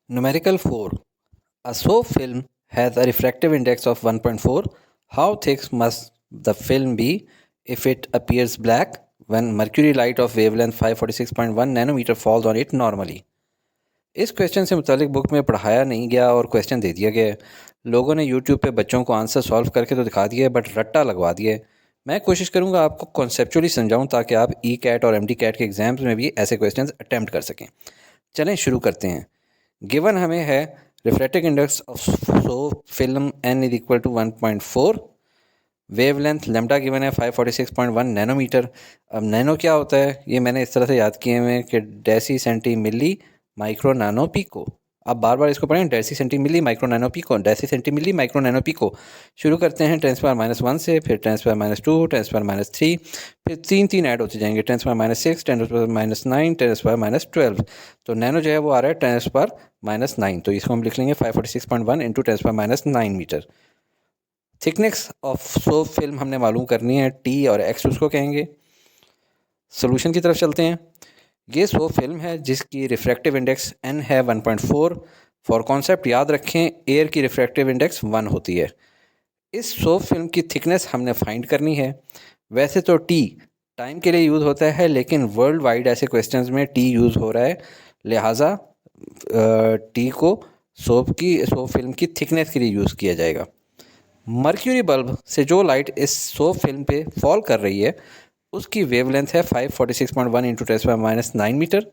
Numerical 4. A soap film has a refractive index of 1.4. How thick must the film be if it appears black when mercury light of wavelength 546.1 nanometer falls on it normally? इस question से मुतालिक book में पढ़ाया नहीं गया और question दे दिया गया है। लोगों ने यूट्यूब पे बच्चों को आंसर सॉल्व करके तो दिखा दिया है, बट रट्टा लगवा दिया है। मैं कोशिश करूंगा आपको कॉन्सेप्चुअली समझाऊं ताकि आप ई कैट और एम डी कैट के एग्जाम्स में भी ऐसे क्वेश्चन अटैम्प्ट कर सकें। चलें शुरू करते हैं। गिवन हमें है refractive index of soap film n is equal to 1.4, wavelength lambda given है 546.1 नैनोमीटर। अब नैनो क्या होता है ये मैंने इस तरह से याद किए हुए कि deci centi milli micro nano pico. आप बार बार इसको पढ़ें, deci centi milli micro nano pico, deci centi milli micro nano pico. शुरू करते हैं 10⁻⁻1 से, फिर 10⁻², 10⁻3, फिर तीन तीन ऐड होते जाएंगे, 10⁻6, 10⁻9, 10⁻12। तो नैनो जो है वो आ रहा है 10⁻9, तो इसको हम लिख लेंगे 546.1 into 10⁻9 metre. Thickness of soap film हमने मालूम करनी है, टी और एक्स उसको कहेंगे। सोल्यूशन की तरफ चलते हैं। ये सोप फिल्म है जिसकी रिफ्रैक्टिव इंडेक्स n है 1.4। फॉर कॉन्सेप्ट याद रखें, एयर की रिफ्रैक्टिव इंडेक्स 1 होती है। इस सोप फिल्म की थिकनेस हमने फाइंड करनी है। वैसे तो टी टाइम के लिए यूज़ होता है, लेकिन वर्ल्ड वाइड ऐसे क्वेश्चंस में टी यूज़ हो रहा है, लिहाजा टी को सोप फिल्म की थिकनेस के लिए यूज़ किया जाएगा। मर्क्यूरी बल्ब से जो लाइट इस सोप फिल्म पे फॉल कर रही है उसकी वेवलेंथ है 546.1 इंटू 10⁻9 मीटर।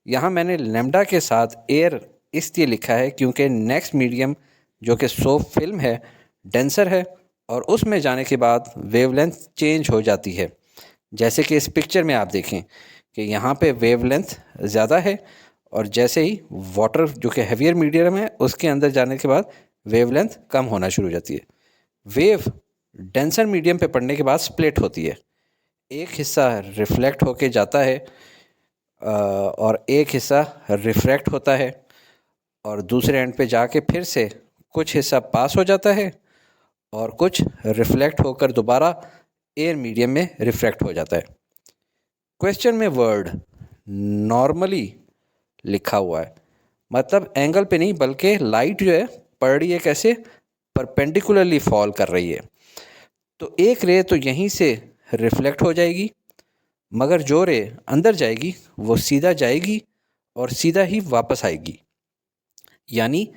यहाँ मैंने लेमडा के साथ एयर इसलिए लिखा है क्योंकि नेक्स्ट मीडियम जो कि सोप फिल्म है डेंसर है और उसमें जाने के बाद वेवलेंथ चेंज हो जाती है। जैसे कि इस पिक्चर में आप देखें कि यहाँ पे वेवलेंथ ज़्यादा है और जैसे ही वाटर जो कि हैवियर मीडियम है उसके अंदर जाने के बाद वेवलेंथ कम होना शुरू हो जाती है। वेव डेंसर मीडियम पे पड़ने के बाद स्प्लिट होती है, एक हिस्सा रिफ्लेक्ट होके जाता है और एक हिस्सा रिफ्रैक्ट होता है और दूसरे एंड पे जाके फिर से कुछ हिस्सा पास हो जाता है और कुछ रिफ्लेक्ट होकर दोबारा एयर मीडियम में रिफ्रैक्ट हो जाता है। क्वेश्चन में वर्ड नॉर्मली लिखा हुआ है, मतलब एंगल पे नहीं बल्कि लाइट जो है पड़ रही है कैसे, परपेंडिकुलरली फॉल कर रही है। तो एक रे तो यहीं से रिफ्लेक्ट हो जाएगी, मगर जो रे अंदर जाएगी वो सीधा जाएगी और सीधा ही वापस आएगी, यानी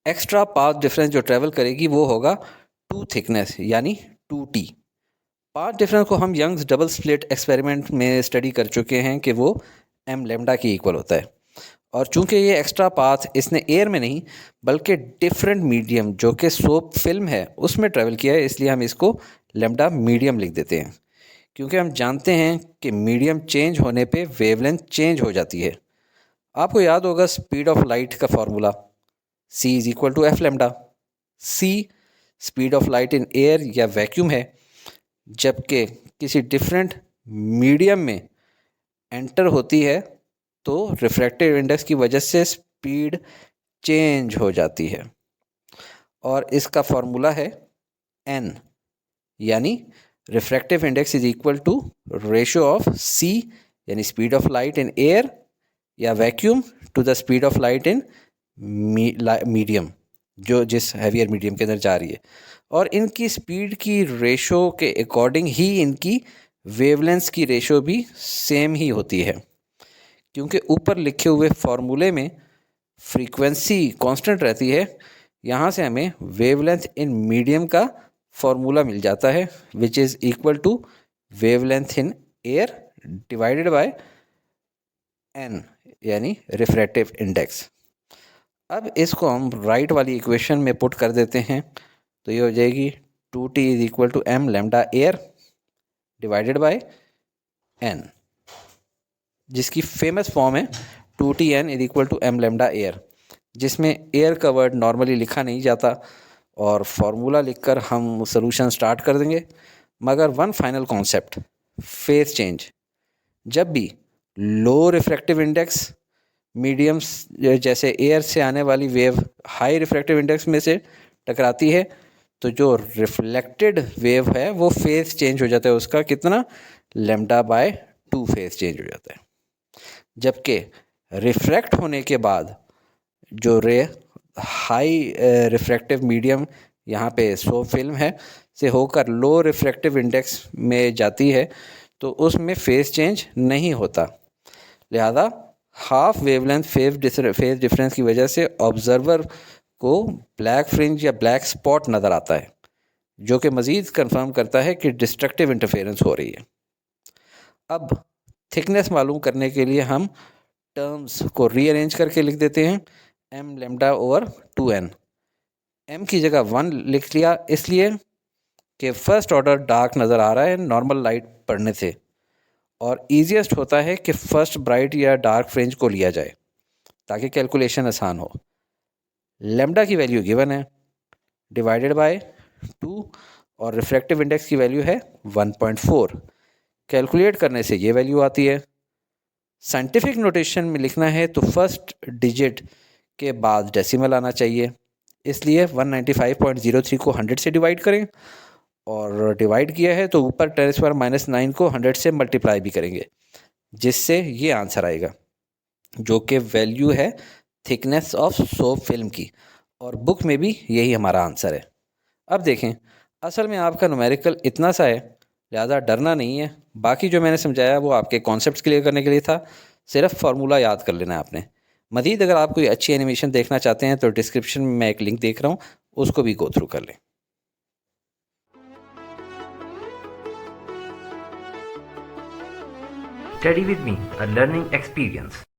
एक्स्ट्रा पाथ डिफरेंस जो ट्रेवल करेगी वो होगा 2 थिकनेस यानी 2t। पाथ डिफरेंस को हम यंग्स डबल स्लिट एक्सपेरिमेंट में स्टडी कर चुके हैं कि वो m लेमडा की इक्वल होता है। और चूंकि ये एक्स्ट्रा पाथ इसने एयर में नहीं बल्कि डिफरेंट मीडियम जो कि सोप फिल्म है उसमें ट्रेवल किया है, इसलिए हम इसको लेमडा मीडियम लिख देते हैं, क्योंकि हम जानते हैं कि मीडियम चेंज होने पे वेवलेंथ चेंज हो जाती है। आपको याद होगा स्पीड ऑफ लाइट का formula c is equal to f lambda. c speed of light in air या वैक्यूम है, जबकि किसी डिफरेंट मीडियम में एंटर होती है तो रिफ्रैक्टिव इंडेक्स की वजह से स्पीड चेंज हो जाती है और इसका फॉर्मूला है n, यानी refractive index is equal to ratio of c यानी speed of light in air या vacuum to the speed of light in medium जो जिस हैवियर मीडियम के अंदर जा रही है। और इनकी स्पीड की रेशो के अकॉर्डिंग ही इनकी वेवलेंथ की रेशो भी सेम ही होती है, क्योंकि ऊपर लिखे हुए फॉर्मूले में फ्रीक्वेंसी कांस्टेंट रहती है। यहाँ से हमें वेवलेंथ इन मीडियम का फॉर्मूला मिल जाता है which is equal to wavelength in air divided by n यानी रिफ्रैक्टिव इंडेक्स। अब इसको हम राइट वाली इक्वेशन में पुट कर देते हैं तो ये हो जाएगी 2t is equal to m lambda air divided by n, जिसकी फेमस फॉर्म है 2tn is equal to m lambda air, जिसमें एयर का वर्ड नॉर्मली लिखा नहीं जाता और फार्मूला लिखकर हम सोल्यूशन स्टार्ट कर देंगे। मगर one final concept, phase change. जब भी लो रिफ्रैक्टिव इंडेक्स मीडियम्स जैसे एयर से आने वाली वेव हाई रिफ्रैक्टिव इंडेक्स में से टकराती है तो जो रिफ्लेक्टेड वेव है वो फेज चेंज हो जाता है, उसका कितना लेमडा बाय 2 फेज चेंज हो जाता है। जबकि रिफ्रैक्ट होने के बाद जो हाई रिफ्रैक्टिव मीडियम यहाँ पे सो फिल्म है से होकर लो रिफ्रैक्टिव इंडेक्स में जाती है तो उसमें फेस चेंज नहीं होता। लिहाजा हाफ वेवलेंथ फेज डिफरेंस की वजह से ऑब्जर्वर को ब्लैक फ्रिंज या ब्लैक स्पॉट नज़र आता है, जो कि मज़ीद कंफर्म करता है कि डिस्ट्रक्टिव इंटरफेरेंस हो रही है। अब थिकनेस मालूम करने के लिए हम टर्म्स को रीअरेंज करके लिख देते हैं m lambda over 2n। m की जगह 1 लिख लिया इसलिए कि फर्स्ट ऑर्डर डार्क नज़र आ रहा है नॉर्मल लाइट पड़ने से, और ईजीएस्ट होता है कि फर्स्ट ब्राइट या डार्क फ्रिंज को लिया जाए ताकि कैलकुलेशन आसान हो। लेमडा की वैल्यू गिवन है डिवाइडेड बाय 2 और रिफ्रैक्टिव इंडेक्स की वैल्यू है 1.4। कैलकुलेट करने से ये वैल्यू आती है। साइंटिफिक नोटेशन में लिखना है तो फर्स्ट डिजिट के बाद डेसिमल आना चाहिए, इसलिए 195.03 को 100 से डिवाइड करें, और डिवाइड किया है तो ऊपर 10⁻⁻9 को 100 से मल्टीप्लाई भी करेंगे, जिससे ये आंसर आएगा, जो कि वैल्यू है थिकनेस ऑफ सोप फिल्म की, और बुक में भी यही हमारा आंसर है। अब देखें, असल में आपका न्यूमेरिकल इतना सा है, ज़्यादा डरना नहीं है। बाकी जो मैंने समझाया वो आपके कॉन्सेप्ट्स क्लियर करने के लिए था, सिर्फ फार्मूला याद कर लेना है आपने। मज़ीद अगर आप कोई अच्छी एनिमेशन देखना चाहते हैं तो डिस्क्रिप्शन में मैं एक लिंक देख रहा हूँ, उसको भी गो थ्रू कर लें। Study with me, a learning experience.